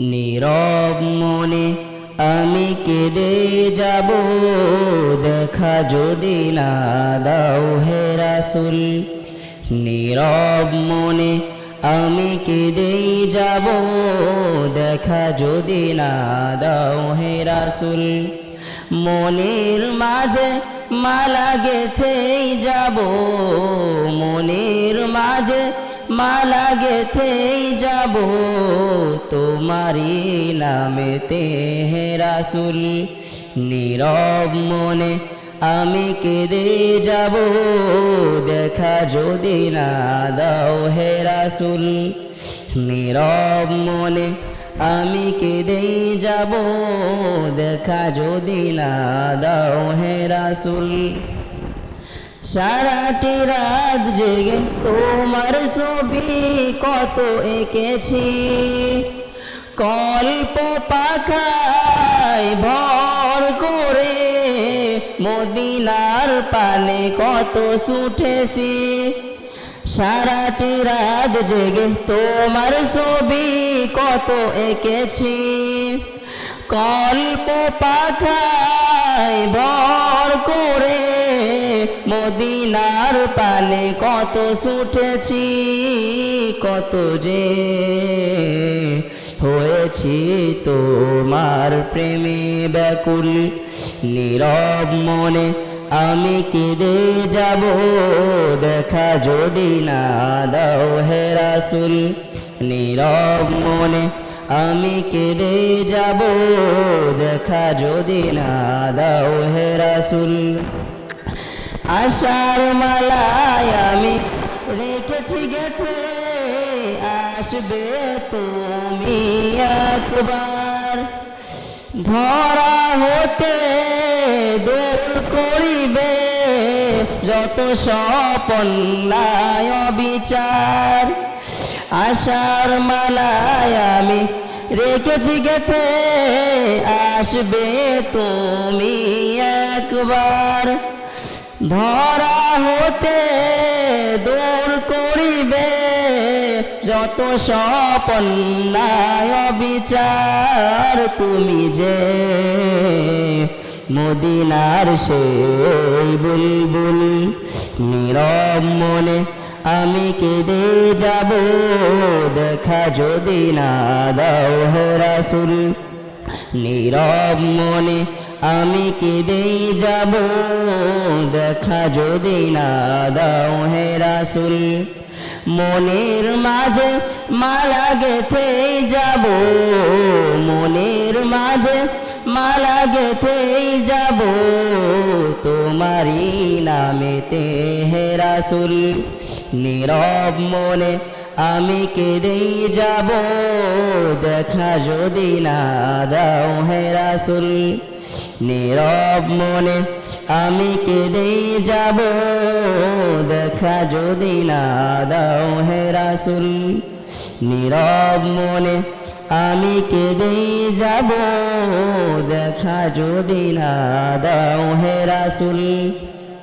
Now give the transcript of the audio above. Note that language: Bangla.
নীরব মনে আমি কেঁদে যাব, দেখা যদি না দাও হে রাসূল। নীরব মনে আমি কেঁদেই যাব, দেখা যদি না দাও হে রাসূল। মনের মাঝে মালা গেথেই যাব, মনের মাঝে মালা গেথেই যাব, তোমারি নামেতে হে রাসূল। নীরব মনে আমি কেঁদে যাব, দেখা যদি না দাও হে রাসূল। নীরব মনে আমি কেঁদেই যাব, দেখা যদি না দাও হে রাসূল। সারাটি রাত জেগে তোমার ছবি কত এঁকেছি, কল্প পাখায় ভর করে মদিনার পানে কত ছুটেছি। সারাটি রাত জেগে তোমার ছবি কত এঁকেছি, কল্প পাখায় ভর করে মদিনার পানে কত ছুটেছি। কত যে হয়েছি তোমার প্রেমে ব্যাকুল, নীরব মনে আমি কেঁদে যাব, দেখা যদি না দাও হে রাসূল। নীরব মনে আমি কেঁদে যাব, দেখা যদি না দাও হে রাসূল। আশার মালায় আমি রেখেছি গেথে, আসবে তুমি একবার। ধরা হতে দূর করিবে যত স্বপন লাই অবিচার। আশার মালায় আমি রেখেছি গেথে, আসবে তুমি একবার। ধরা হতে দূর করিবে যত স্বপন লাই অবিচার। তুমি যে মদিনার সেই বুলবুল, নীরব মনে আমি কেঁদে যাব, দেখা যদি না দাও হে রাসূল। নীরব মনে আমি কেঁদেই যাব, দেখা যদি না দাও হে রাসূল। মনের মাঝে মালা গেথেই যাব, মনের মাঝে মালা গেথেই যাব, তোমারি নামেতে হে রাসূল। নীরব মনে আমি কেঁদেই যাব, দেখা যদি না দাও হে রাসূল। নীরব মনে আমি কেঁদেই যাব, দেখা যদি না দাও হে রাসূল। নীরব মনে আমি কেঁদেই যাব, দেখা যদি না দাও হে রাসূল।